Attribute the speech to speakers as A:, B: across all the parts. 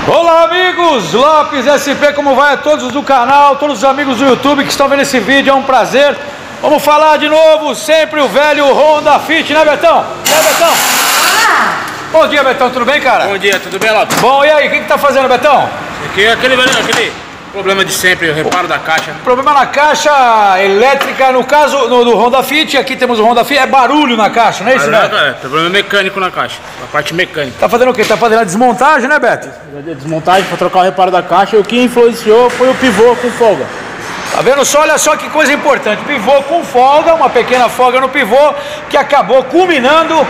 A: Olá amigos, Lopes SP, como vai a todos do canal, todos os amigos do YouTube que estão vendo esse vídeo, é um prazer. Vamos falar de novo, sempre o velho Honda Fit, né Betão? Betão? Bom dia Betão, tudo bem cara?
B: Bom dia, tudo bem Lopes?
A: Bom, e aí, o que tá fazendo Betão?
B: Aqui é aquele problema de sempre, o reparo da caixa.
A: Problema na caixa elétrica, no caso do Honda Fit, aqui temos o Honda Fit, é barulho na caixa, não é isso, né?
B: É, problema mecânico na caixa, a parte mecânica.
A: Tá fazendo o quê? Tá fazendo a desmontagem, né Beto?
B: Desmontagem para trocar o reparo da caixa, e o que influenciou foi o pivô com folga.
A: Tá vendo só? Olha só que coisa importante, pivô com folga, uma pequena folga no pivô, que acabou culminando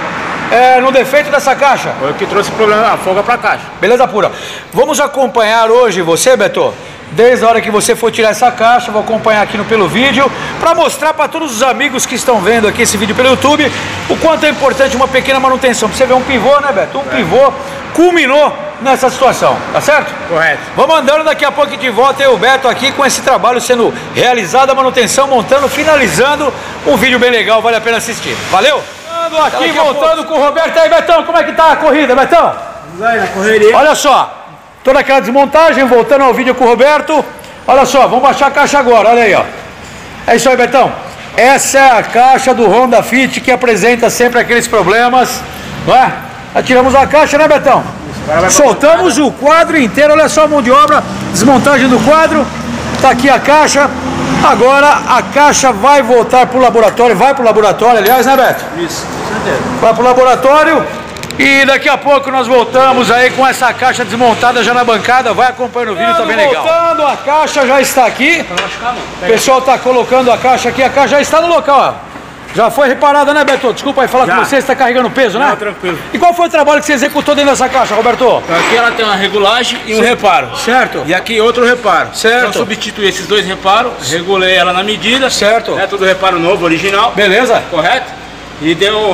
A: no defeito dessa caixa.
B: Foi o que trouxe o problema, a folga pra caixa.
A: Beleza pura. Vamos acompanhar hoje você, Beto, desde a hora que você for tirar essa caixa, vou acompanhar aqui pelo vídeo, para mostrar para todos os amigos que estão vendo aqui esse vídeo pelo YouTube, o quanto é importante uma pequena manutenção. Pra você ver um pivô, né Beto? Pivô culminou nessa situação, tá certo?
B: Correto.
A: Vamos andando, daqui a pouco de volta eu e o Beto aqui com esse trabalho sendo realizado, a manutenção, montando, finalizando, um vídeo bem legal, vale a pena assistir. Valeu? Aqui voltando com o Roberto. E aí Betão, como é que tá a corrida, Betão?
B: Vamos aí, na correria.
A: Olha só, toda aquela desmontagem, voltando ao vídeo com o Roberto. Olha só, vamos baixar a caixa agora, olha aí, ó. É isso aí, Betão. Essa é a caixa do Honda Fit que apresenta sempre aqueles problemas, não é? Atiramos a caixa, né, Betão? Soltamos o quadro inteiro, olha só a mão de obra, desmontagem do quadro. Tá aqui a caixa. Agora a caixa vai voltar pro laboratório, aliás, né, Beto?
B: Isso, com certeza.
A: Vai pro laboratório. E daqui a pouco nós voltamos aí com essa caixa desmontada já na bancada. Vai acompanhando o vídeo, tá bem legal. Voltando, a caixa já está aqui. O pessoal tá colocando a caixa aqui. A caixa já está no local, ó. Já foi reparada, né, Beto? Desculpa aí falar com você, está carregando peso, né?
B: Não, tranquilo.
A: E qual foi o trabalho que você executou dentro dessa caixa, Roberto?
B: Aqui ela tem uma regulagem e um reparo.
A: Certo.
B: E aqui outro reparo.
A: Certo.
B: Então substituí esses dois reparos, regulei ela na medida.
A: Certo.
B: É tudo reparo novo, original.
A: Beleza.
B: Correto? E deu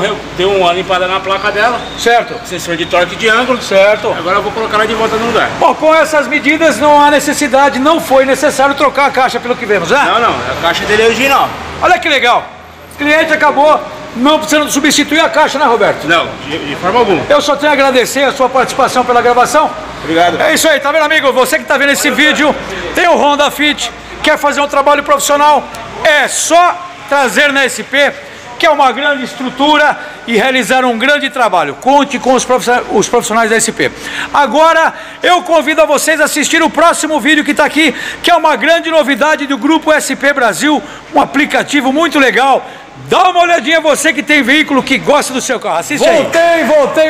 B: uma limpada na placa dela.
A: Certo.
B: Sensor de torque de ângulo.
A: Certo.
B: Agora eu vou colocar ela de volta no lugar.
A: Bom, com essas medidas não há necessidade, não foi necessário trocar a caixa pelo que vemos, né?
B: Não, a caixa dele é original.
A: Olha que legal. O cliente acabou não precisando substituir a caixa, né, Roberto?
B: Não, de forma alguma.
A: Eu só tenho a agradecer a sua participação pela gravação.
B: Obrigado.
A: É isso aí, tá vendo, amigo? Você que tá vendo esse vídeo, tem o Honda Fit, quer fazer um trabalho profissional, é só trazer na SP, que é uma grande estrutura, e realizar um grande trabalho. Conte com os profissionais da SP. Agora eu convido a vocês a assistir o próximo vídeo que está aqui, que é uma grande novidade do Grupo SP Brasil, um aplicativo muito legal. Dá uma olhadinha, você que tem veículo, que gosta do seu carro. Assiste aí.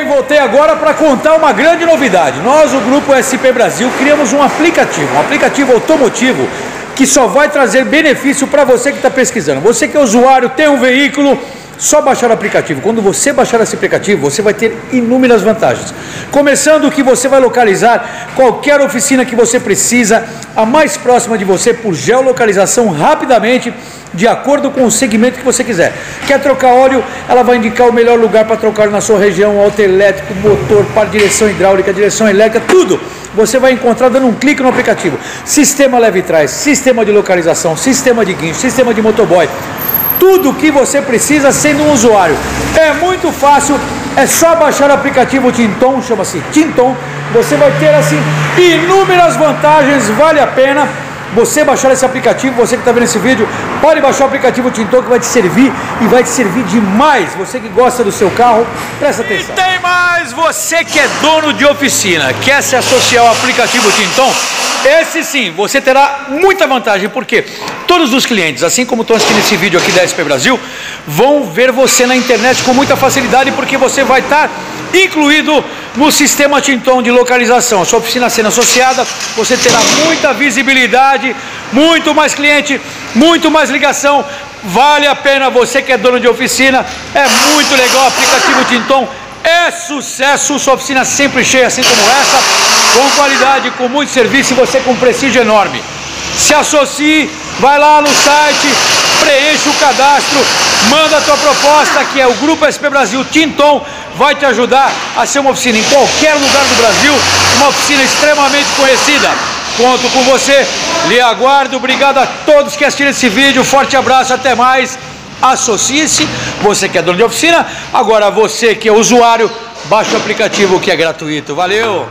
A: Voltei agora para contar uma grande novidade. Nós, o Grupo SP Brasil, criamos um aplicativo automotivo que só vai trazer benefício para você que está pesquisando. Você que é usuário, tem um veículo, só baixar o aplicativo. Quando você baixar esse aplicativo, você vai ter inúmeras vantagens. Começando que você vai localizar qualquer oficina que você precisa, a mais próxima de você, por geolocalização, rapidamente, de acordo com o segmento que você quiser. Quer trocar óleo? Ela vai indicar o melhor lugar para trocar na sua região, auto elétrico, motor, para direção hidráulica, direção elétrica, tudo você vai encontrar dando um clique no aplicativo. Sistema leve trás, sistema de localização, sistema de guincho, sistema de motoboy, tudo o que você precisa sendo um usuário. É muito fácil, é só baixar o aplicativo Tinton, chama-se Tinton. Você vai ter assim inúmeras vantagens, vale a pena você baixar esse aplicativo. Você que está vendo esse vídeo, pode baixar o aplicativo Tinton, que vai te servir, e vai te servir demais. Você que gosta do seu carro, presta atenção. E tem mais, você que é dono de oficina, quer se associar ao aplicativo Tinton? Esse sim, você terá muita vantagem, porque todos os clientes, assim como estão assistindo esse vídeo aqui da SP Brasil, vão ver você na internet com muita facilidade, porque você vai estar incluído no sistema Tinton de localização. A sua oficina sendo associada, você terá muita visibilidade, muito mais cliente, muito mais ligação. Vale a pena, você que é dono de oficina, é muito legal o aplicativo Tinton. É sucesso, sua oficina sempre cheia, assim como essa, com qualidade, com muito serviço, e você com prestígio enorme. Se associe, vai lá no site, preenche o cadastro, manda a tua proposta, que é o Grupo SP Brasil Tinton, vai te ajudar a ser uma oficina em qualquer lugar do Brasil, uma oficina extremamente conhecida. Conto com você, lhe aguardo. Obrigado a todos que assistiram esse vídeo, forte abraço, até mais. Associe-se, você que é dono de oficina. Agora você que é usuário, baixe o aplicativo, que é gratuito. Valeu!